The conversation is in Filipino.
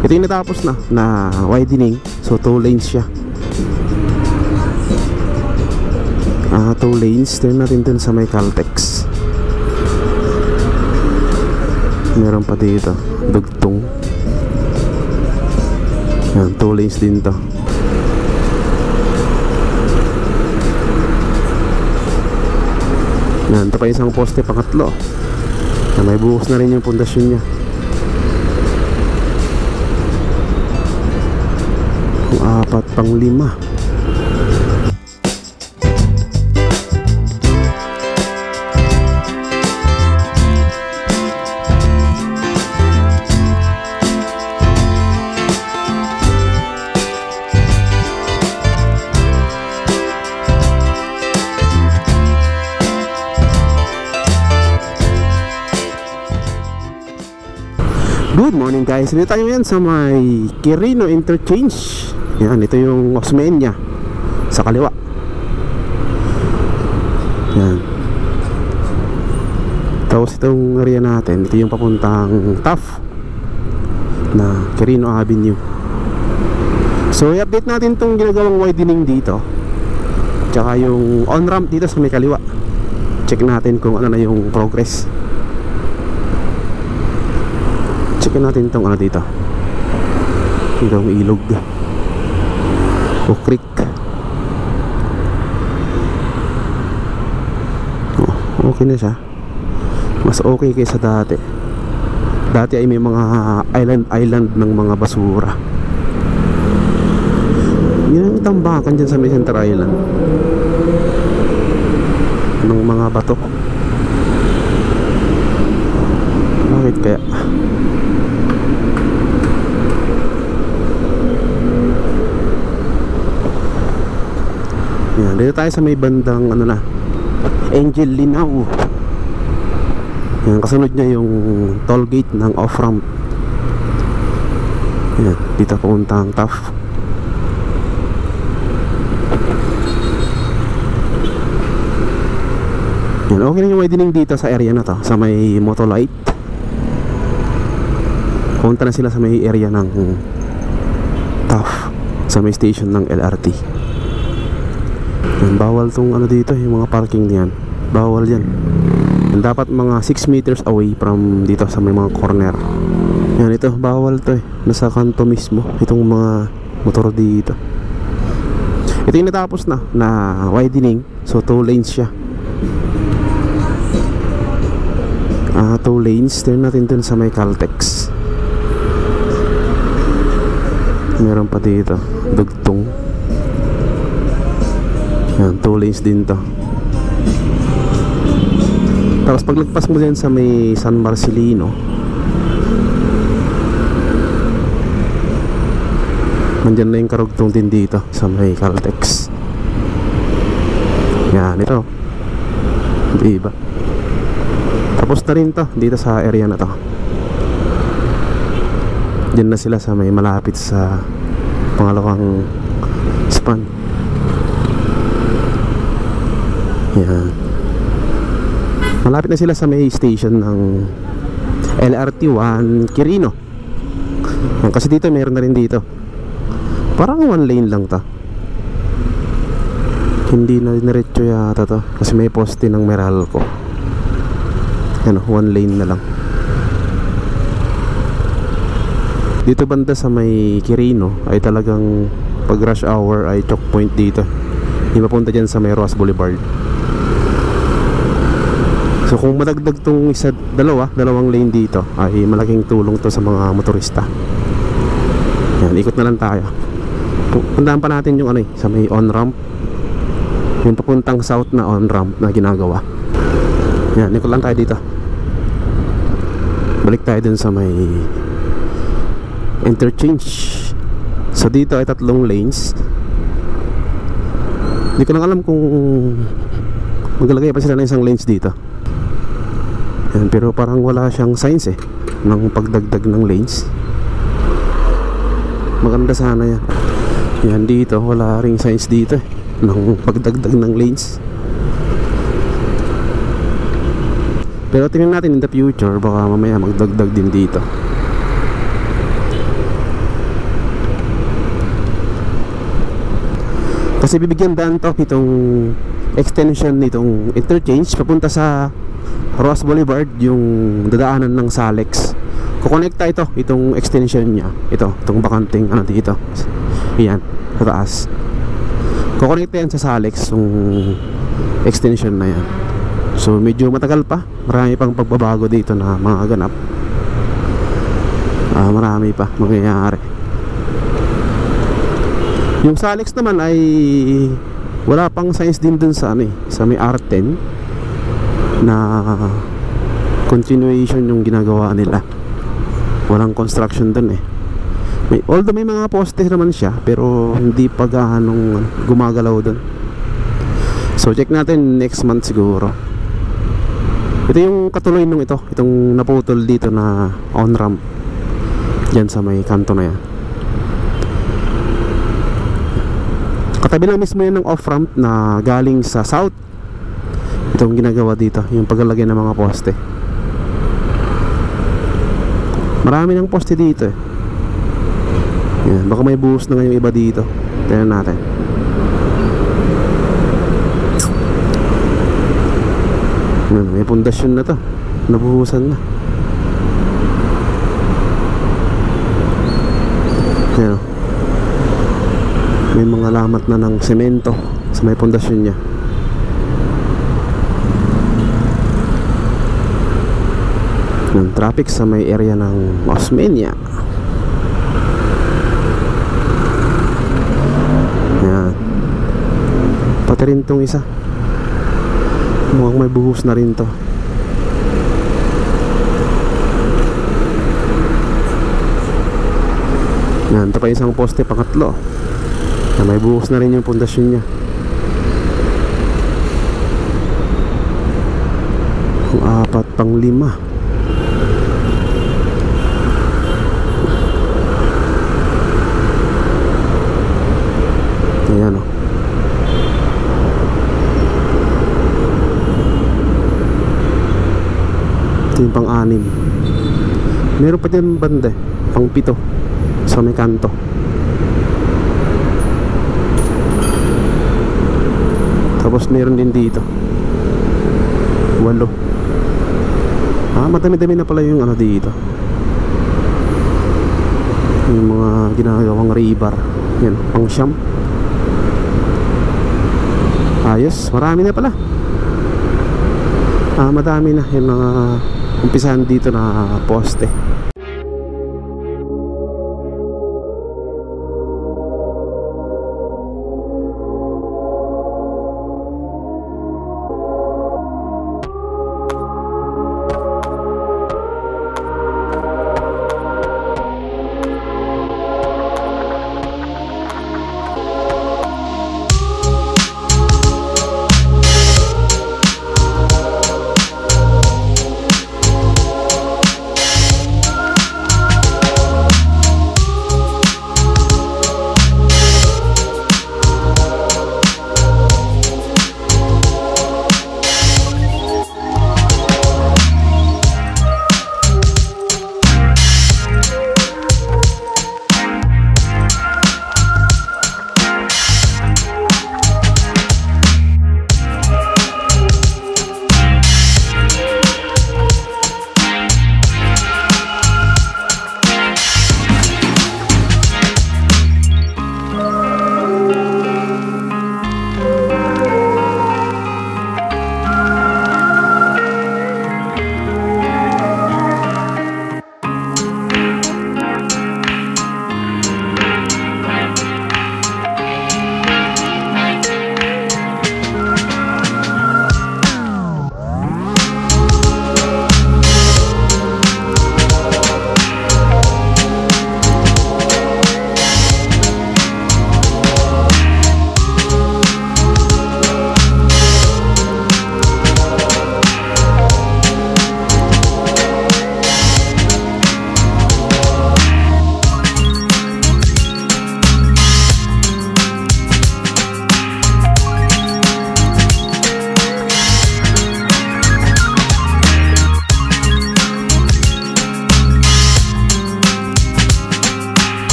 Ito yung natapos na widening. So 2 lanes siya. 2 lanes. Turn natin dun sa may Caltex. Meron pa dito dugtong. Yan, 2 lanes din to. Yan, ito pa isang poste pangatlo. Yan, may buhos na rin yung pundasyon nya. Kung 4 pang 5. Good morning guys, dito tayo yan sa may Quirino Interchange. Yan, ito yung Osmeña sa kaliwa. Yan. Tapos itong area natin, ito yung papuntang TAF na Quirino Avenue. So i-update natin itong ginagawang widening dito, tsaka yung on-ramp dito sa may kaliwa. Check natin kung ano na yung progress. Checkin natin itong ano dito. Itong ilog o creek. Okay na siya. Mas okay kaysa dati. Dati ay may mga island ng mga basura. Yan ang tambakan dyan sa may Center Island ng mga bato. Bakit kaya? Yan, dito tayo sa may bandang ano na, Angel Linao. Yan, kasunod niya yung toll gate ng off-ramp. Yan, dito pumunta ang TAF. Yan, okay na yung widening dito sa area na to, sa may Motolite. Punta na sila sa may area ng TAF, sa may station ng LRT. Yan, bawal tong ano dito, yung mga parking niyan. Bawal yan. Yan, dapat mga 6 meters away from dito sa may mga corner. Yan, ito, bawal to eh. Nasa kanto mismo itong mga motor dito. Ito yung natapos na widening. So 2 lanes siya. 2 lanes. Turn natin dun sa may Caltex. Meron pa dito dugtong. Yan, 2 lanes din to. Tapos paglagpas mo din sa may San Marcelino, nandyan na yung karugtong din dito sa may Caltex. Yan, ito. Diba? Tapos na rin to dito sa area na to. Diyan na sila sa may malapit sa pangalawang span. Yan. Malapit na sila sa may station ng LRT1 Quirino. Yan, kasi dito meron na rin dito. Parang 1 lane lang ta. Hindi na diretso yata to, kasi may poste ng Meralco. Yan, 1 lane na lang. Dito banda sa may Quirino ay talagang pag rush hour ay choke point dito. Hindi mapunta dyan sa may Roas Boulevard. So kung madagdag tong dalawang lane dito, ay malaking tulong to sa mga motorista. Yan, ikot na lang tayo. Puntahan pa natin yung ano sa may on-ramp, yung papuntang south na on-ramp na ginagawa. Yan, ikot lang tayo dito. Balik tayo dun sa may interchange. So dito ay 3 lanes. Hindi ko lang alam kung maglalagay pa sila ng isang lanes dito. Yan, pero parang wala siyang signs ng pagdagdag ng lanes. Maganda sana yan. Yan, dito wala ring signs dito ng pagdagdag ng lanes. Pero tingnan natin in the future, baka mamaya magdagdag din dito. Kasi bibigyan daan to itong extension nitong interchange papunta sa Roas Boulevard, yung dadaanan ng Salex. Kukonekta itong extension niya. Itong bakanting ano dito. Yan, sa taas. Kukonekta yan sa Salex, yung extension na yan. So medyo matagal pa. Marami pang pagbabago dito na mga ganap. Marami pa mangyayari. Yung Salex naman ay wala pang signs din dun sa sa may R10 na continuation yung ginagawa nila. Walang construction dun although may mga poste naman siya, pero hindi pa gaanong gumagalaw dun. So check natin next month siguro. Ito yung katuloy nung itong naputol dito na on-ramp dyan sa may kanto na yan. Katabi lang mismo yan ng off-ramp na galing sa south. Itong ginagawa dito, yung paglalagay ng mga poste. Marami ng poste dito yan, baka may buhos na ngayong iba dito. Tignan natin. Yan, may pundasyon na to. Nabuhusan na. Yan, may mga lamat na ng semento sa may pundasyon niya. Ng traffic sa may area ng Osmeña. Yan. Pati rin tong isa, mukhang may buhos na rin to. Yan, ito pa isang poste, pangatlo, na may buhos na rin yung pundasyon niya. Kung 4 pang 5. Ayan ito yung pang-6. Meron pa dyan banda pang-7 sa may kanto. Tapos meron din dito 8. Madami-dami na pala yung dito, yung mga ginagawang rebar. Yan, pang-siyam. Ayos, marami na pala. Madami na yung mga umpisahan dito na poste.